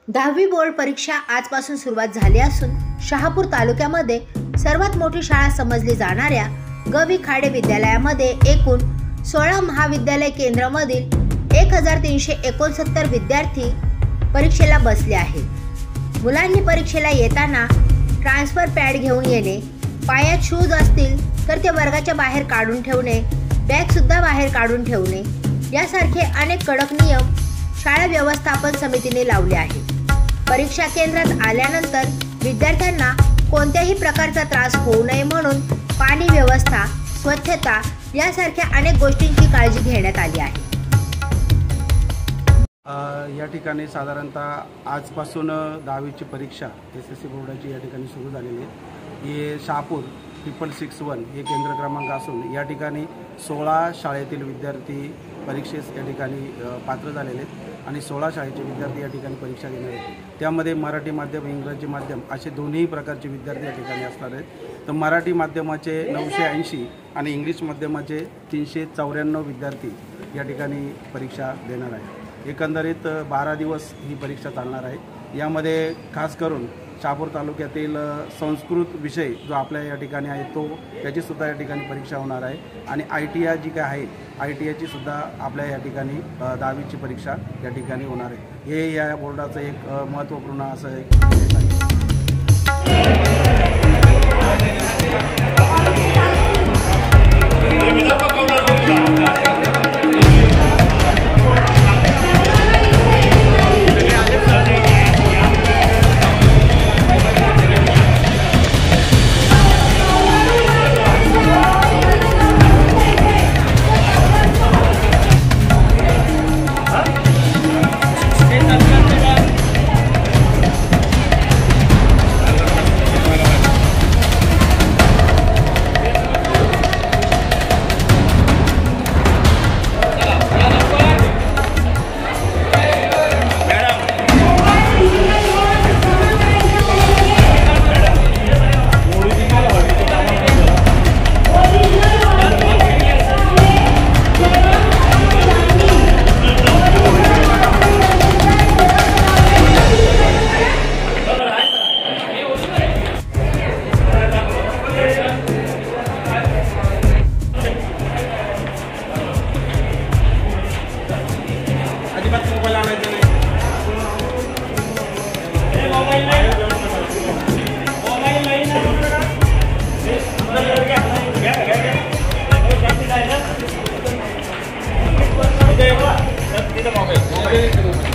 10वी बोर्ड परीक्षा आजपासून सुरुवात झाली असून शहापूर तालुक्यामध्ये सर्वात मोठी शाळा समजली जाणाऱ्या ग.वी. खाडे विद्यालयामध्ये एकूण 16 महाविद्यालय केंद्रामधील 1369 विद्यार्थी परीक्षेला बसले आहेत। मुलांनी परीक्षेला येताना ट्रान्सफर पॅड घेऊन येणे, पायात शूज असतील तर ते वर्गाच्या बाहेर काढून ठेवणे, बॅग सुद्धा बाहेर काढून ठेवणे यासारखे अनेक कडक नियम शाळा व्यवस्थापन समितीने लावले आहेत। परीक्षा केंद्रात आल्यानंतर विद्यार्थ्यांना कोणत्याही प्रकारचा त्रास होऊ नये म्हणून पाणी व्यवस्था, स्वच्छता यासारख्या अनेक गोष्टींची काळजी घेण्यात आली आहे। या ठिकाणी साधारणतः आजपासून 10वीची परीक्षा SSC बोर्डाची या ठिकाणी सुरू झालेली आहे। हे शहापूर 6661 हे केंद्र क्रमांक असून या ठिकाणी 16 शाळेतील विद्यार्थी परीक्षेस या ठिकाणी पात्र झालेले आहेत आणि 16 शाळेचे विद्यार्थी या ठिकाणी परीक्षा घेणार आहेत। त्यामध्ये मराठी माध्यम, इंग्रजी माध्यम असे दोन्ही प्रकारचे विद्यार्थी या ठिकाणी असणार आहेत। तर मराठी माध्यमाचे 980 आणि इंग्लिश माध्यमाचे 394 विद्यार्थी या ठिकाणी परीक्षा देणार आहेत। एकंदरीत 12 दिवस ही परीक्षा चालणार आहे। यामध्ये खास करून शहापूर तालुक्यातील संस्कृत विषय जो आपल्या या ठिकाणी आहे तो त्याचीसुद्धा या ठिकाणी परीक्षा होणार आहे आणि ITI जी काय आहे ITIची सुद्धा आपल्या या ठिकाणी 10वीची परीक्षा या ठिकाणी होणार आहे। हे या बोर्डाचं एक महत्त्वपूर्ण असं एक विषय आहे। Tidak mau